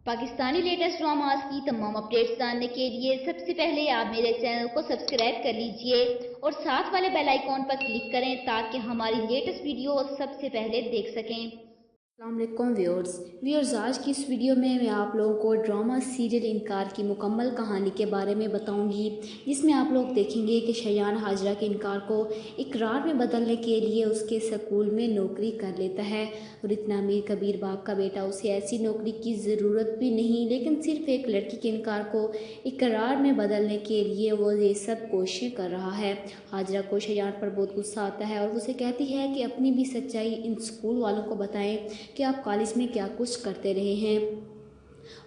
Pakistani latest dramas की तमाम updates जानने के लिए सबसे पहले आप मेरे चैनल को सब्सक्राइब कर लीजिए और साथ वाले बेल आइकॉन पर क्लिक करें ताकि हमारी लेटेस्ट वीडियो सबसे पहले देख सकें। अस्सलामुअलैकुम व्यूअर्स, आज की इस वीडियो में मैं आप लोगों को ड्रामा सीरियल इनकार की मुकम्मल कहानी के बारे में बताऊंगी, जिसमें आप लोग देखेंगे कि शयान हाजरा के इनकार को इकरार में बदलने के लिए उसके स्कूल में नौकरी कर लेता है। और इतना अमीर कबीर बाप का बेटा उसे ऐसी नौकरी की ज़रूरत भी नहीं, लेकिन सिर्फ एक लड़की के इनकार को इकरार में बदलने के लिए वो ये सब कोशिशें कर रहा है। हाजरा को शयान पर बहुत गुस्सा आता है और उसे कहती है कि अपनी भी सच्चाई इन स्कूल वालों को बताएं कि आप कॉलेज में क्या कुछ करते रहे हैं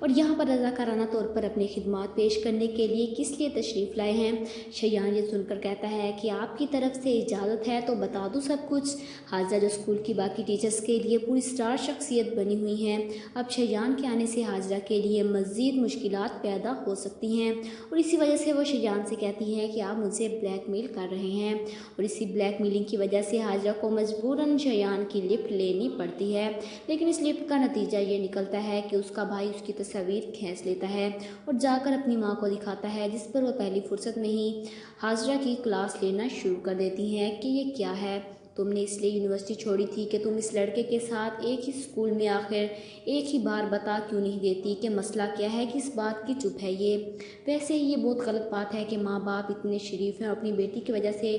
और यहाँ पर रज़ाकाराना तौर पर अपनी खिदमत पेश करने के लिए किस लिए तशरीफ़ लाए हैं। शयान ये सुनकर कहता है कि आपकी तरफ से इजाज़त है तो बता दूँ सब कुछ। हाजरा जो स्कूल की बाकी टीचर्स के लिए पूरी स्टार शख्सियत बनी हुई हैं, अब शयान के आने से हाजरा के लिए मज़ीद मुश्किलात पैदा हो सकती हैं और इसी वजह से वो शयान से कहती है कि आप मुझसे ब्लैकमेल कर रहे हैं। और इसी ब्लैकमेलिंग की वजह से हाजरा को मजबूरन शयान की लिफ्ट लेनी पड़ती है, लेकिन इस लिफ्ट का नतीजा ये निकलता है कि उसका भाई उसकी तस्वीर खींच लेता है और जाकर अपनी माँ को दिखाता है, जिस पर वह पहली फुर्सत में ही हाजरा की क्लास लेना शुरू कर देती हैं कि ये क्या है, तुमने इसलिए यूनिवर्सिटी छोड़ी थी कि तुम इस लड़के के साथ एक ही स्कूल में आखिर एक ही बार बता क्यों नहीं देती कि मसला क्या है, किस बात की चुप है ये। वैसे ही ये बहुत गलत बात है कि माँ बाप इतने शरीफ हैं और अपनी बेटी की वजह से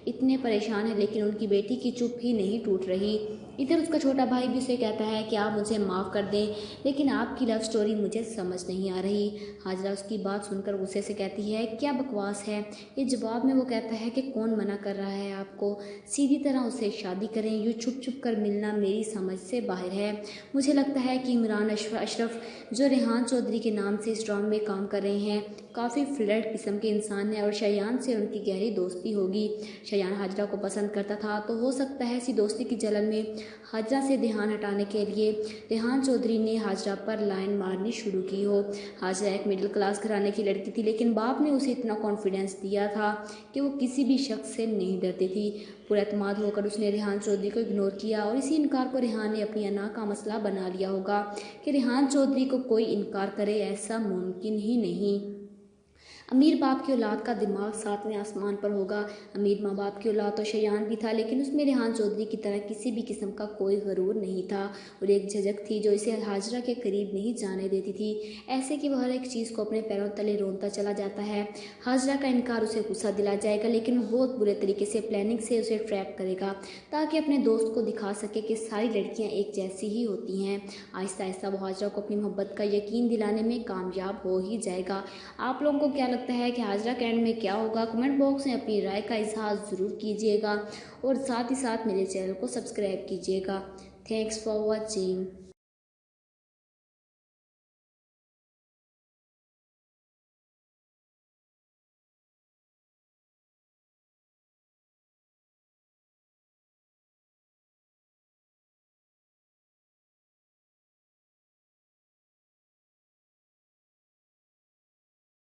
इतने परेशान हैं, लेकिन उनकी बेटी की चुप ही नहीं टूट रही। इधर उसका छोटा भाई भी उसे कहता है कि आप मुझे माफ़ कर दें, लेकिन आपकी लव स्टोरी मुझे समझ नहीं आ रही। हाजरा उसकी बात सुनकर गुस्से से कहती है क्या बकवास है। ये जवाब में वो कहता है कि कौन मना कर रहा है आपको, सीधी तरह उससे शादी करें, यूँ छुप छुप कर मिलना मेरी समझ से बाहर है। मुझे लगता है कि इमरान अशरफ जो रेहान चौधरी के नाम से इस ड्रामे में काम कर रहे हैं काफ़ी फ्लर्ट किस्म के इंसान हैं और शयान से उनकी गहरी दोस्ती होगी। शयान हाजरा को पसंद करता था तो हो सकता है इसी दोस्ती की जलन में हाजरा से ध्यान हटाने के लिए रेहान चौधरी ने हाजरा पर लाइन मारनी शुरू की हो। हाजरा एक मिडिल क्लास घराने की लड़की थी, लेकिन बाप ने उसे इतना कॉन्फिडेंस दिया था कि वो किसी भी शख्स से नहीं डरती थी। पुरएतमाद होकर उसने रेहान चौधरी को इग्नोर किया और इसी इनकार को रेहान ने अपनी अना का मसला बना लिया होगा कि रेहान चौधरी को कोई इनकार करे, ऐसा मुमकिन ही नहीं। अमीर बाप की औलाद का दिमाग सातवें आसमान पर होगा। अमीर माँ बाप की औलाद तो शयान भी था, लेकिन उसमें रेहान चौधरी की तरह किसी भी किस्म का कोई गरूर नहीं था और एक झिझक थी जो इसे हाजरा के करीब नहीं जाने देती थी, ऐसे कि वह हर एक चीज़ को अपने पैरों तले रोनता चला जाता है। हाजरा का इनकार उसे गुस्सा दिला जाएगा, लेकिन वो बहुत बुरे तरीके से प्लानिंग से उसे ट्रैप करेगा ताकि अपने दोस्त को दिखा सके कि सारी लड़कियाँ एक जैसी ही होती हैं। आहिस्ता आहिस्ता वो हाजरा को अपनी मोहब्बत का यकीन दिलाने में कामयाब हो ही जाएगा। आप लोगों को क्या लगता है कि हाजरा के एंड में क्या होगा? कमेंट बॉक्स में अपनी राय का इजहार ज़रूर कीजिएगा और साथ ही साथ मेरे चैनल को सब्सक्राइब कीजिएगा। Thanks for watching.